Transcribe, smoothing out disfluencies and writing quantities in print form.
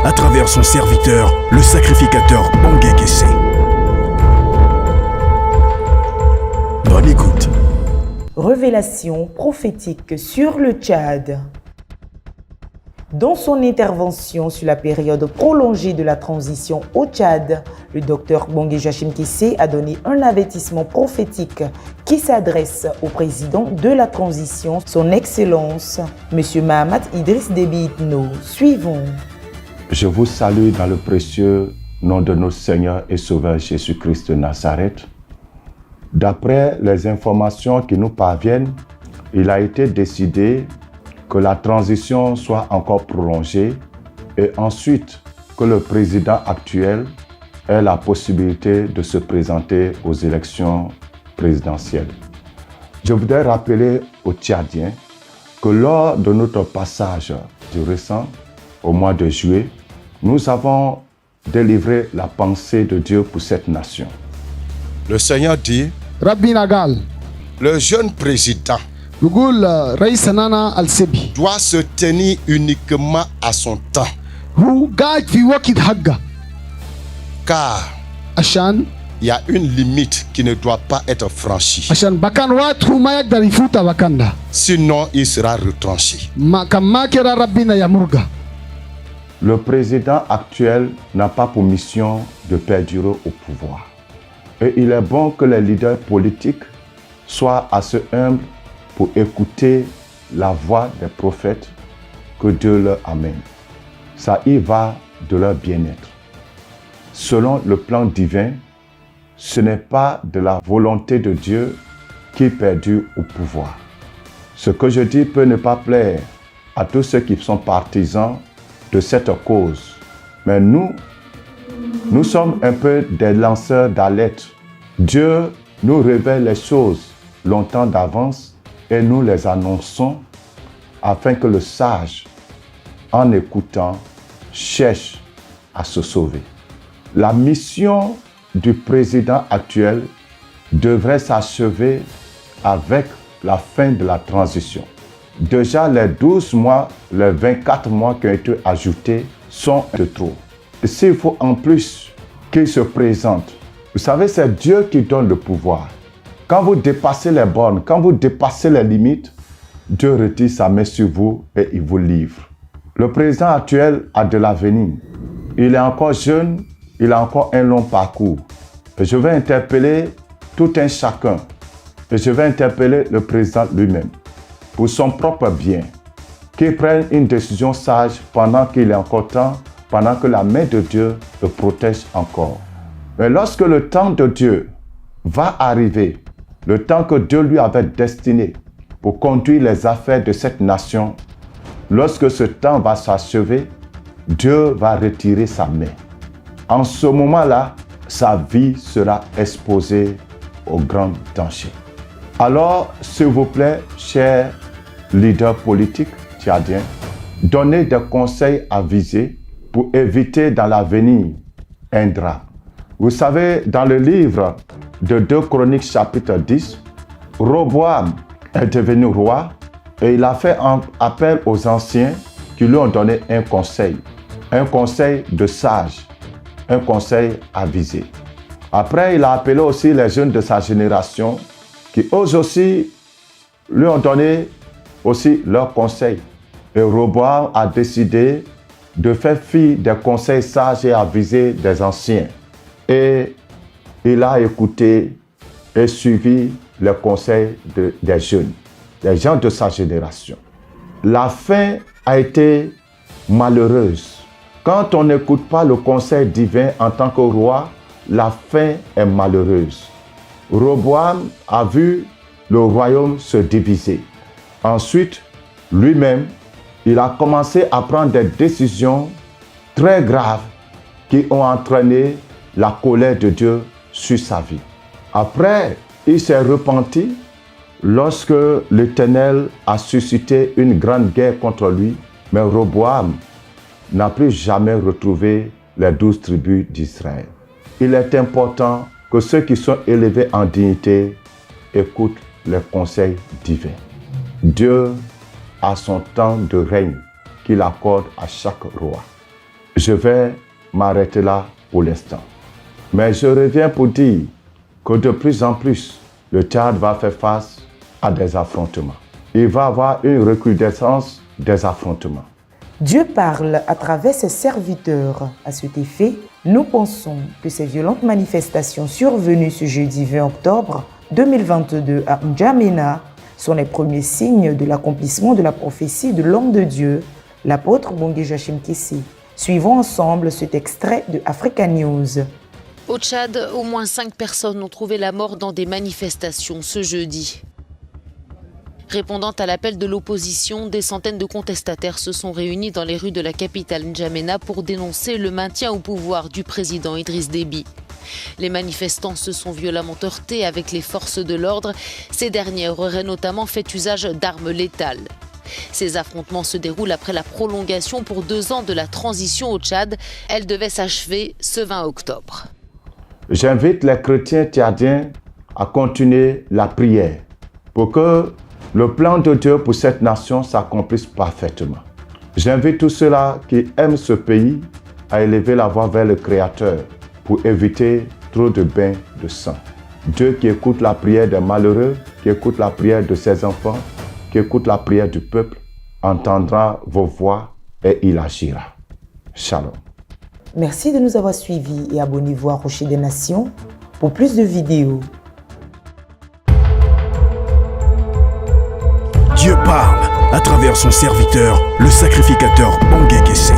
à travers son serviteur, le sacrificateur Bangé Kessé. Bonne écoute. Révélation prophétique sur le Tchad. Dans son intervention sur la période prolongée de la transition au Tchad, le docteur Bangé Kessé a donné un avertissement prophétique qui s'adresse au président de la transition, son Excellence, M. Mahamat Idriss Déby Itno. Suivons. Je vous salue dans le précieux nom de notre Seigneur et Sauveur Jésus-Christ de Nazareth. D'après les informations qui nous parviennent, il a été décidé que la transition soit encore prolongée et ensuite que le président actuel ait la possibilité de se présenter aux élections présidentielles. Je voudrais rappeler aux Tchadiens que lors de notre passage du récent, au mois de juillet, nous avons délivré la pensée de Dieu pour cette nation. Le Seigneur dit, Rabbi Nagal, le jeune président Lugul Raisanana Al-Sebi, doit se tenir uniquement à son temps. Gaj fi wakid Hagga, Car Ashan, il y a une limite qui ne doit pas être franchie. Ashan Bakan Watu Mayak Darifuta Wakanda, Sinon, il sera retranché. Kamakera Rabbina Yamurga. Le président actuel n'a pas pour mission de perdurer au pouvoir. Et il est bon que les leaders politiques soient assez humbles pour écouter la voix des prophètes que Dieu leur amène. Ça y va de leur bien-être. Selon le plan divin, ce n'est pas de la volonté de Dieu qui perdure au pouvoir. Ce que je dis peut ne pas plaire à tous ceux qui sont partisans de cette cause. Mais nous sommes un peu des lanceurs d'alerte. Dieu nous révèle les choses longtemps d'avance et nous les annonçons afin que le sage, en écoutant, cherche à se sauver. La mission du président actuel devrait s'achever avec la fin de la transition. Déjà, les 12 mois, les 24 mois qui ont été ajoutés sont de trop. Et s'il faut en plus qu'il se présente, vous savez, c'est Dieu qui donne le pouvoir. Quand vous dépassez les bornes, quand vous dépassez les limites, Dieu retire sa main sur vous et il vous livre. Le président actuel a de l'avenir. Il est encore jeune, il a encore un long parcours. Et je vais interpeller tout un chacun. Et je vais interpeller le président lui-même. Pour son propre bien, qu'il prenne une décision sage pendant qu'il est encore temps, pendant que la main de Dieu le protège encore. Mais lorsque le temps de Dieu va arriver, le temps que Dieu lui avait destiné pour conduire les affaires de cette nation, lorsque ce temps va s'achever, Dieu va retirer sa main. En ce moment-là, sa vie sera exposée au grand danger. Alors, s'il vous plaît, chers leaders politiques tchadiens, donnez des conseils avisés pour éviter dans l'avenir un drame. Vous savez, dans le livre de 2 Chroniques chapitre 10, Roboam est devenu roi et il a fait appel aux anciens qui lui ont donné un conseil de sage, un conseil avisé. Après, il a appelé aussi les jeunes de sa génération qui eux aussi lui ont donné aussi leurs conseils. Et Roboam a décidé de faire fi des conseils sages et avisés des anciens. Et il a écouté et suivi les conseils des jeunes, des gens de sa génération. La fin a été malheureuse. Quand on n'écoute pas le conseil divin en tant que roi, la fin est malheureuse. Roboam a vu le royaume se diviser. Ensuite, lui-même, il a commencé à prendre des décisions très graves qui ont entraîné la colère de Dieu sur sa vie. Après, il s'est repenti lorsque l'Éternel a suscité une grande guerre contre lui, mais Roboam n'a plus jamais retrouvé les 12 tribus d'Israël. Il est important que ceux qui sont élevés en dignité écoutent les conseils divins. Dieu a son temps de règne qu'il accorde à chaque roi. Je vais m'arrêter là pour l'instant. Mais je reviens pour dire que de plus en plus, le Tchad va faire face à des affrontements. Il va y avoir une recrudescence des affrontements. Dieu parle à travers ses serviteurs. À cet effet, nous pensons que ces violentes manifestations survenues ce jeudi 20 octobre 2022 à N'Djamena sont les premiers signes de l'accomplissement de la prophétie de l'homme de Dieu, l'apôtre Bongé Joachim Kessé. Suivons ensemble cet extrait de Africa News. Au Tchad, au moins 5 personnes ont trouvé la mort dans des manifestations ce jeudi. Répondant à l'appel de l'opposition, des centaines de contestataires se sont réunis dans les rues de la capitale N'Djamena pour dénoncer le maintien au pouvoir du président Idriss Déby. Les manifestants se sont violemment heurtés avec les forces de l'ordre. Ces dernières auraient notamment fait usage d'armes létales. Ces affrontements se déroulent après la prolongation pour 2 ans de la transition au Tchad. Elle devait s'achever ce 20 octobre. J'invite les chrétiens tchadiens à continuer la prière pour que le plan de Dieu pour cette nation s'accomplisse parfaitement. J'invite tous ceux-là qui aiment ce pays à élever la voix vers le Créateur pour éviter trop de bains de sang. Dieu qui écoute la prière des malheureux, qui écoute la prière de ses enfants, qui écoute la prière du peuple, entendra vos voix et il agira. Shalom. Merci de nous avoir suivis et abonnez-vous à Rocher des Nations pour plus de vidéos. Dieu parle à travers son serviteur, le sacrificateur Bongé Kessé.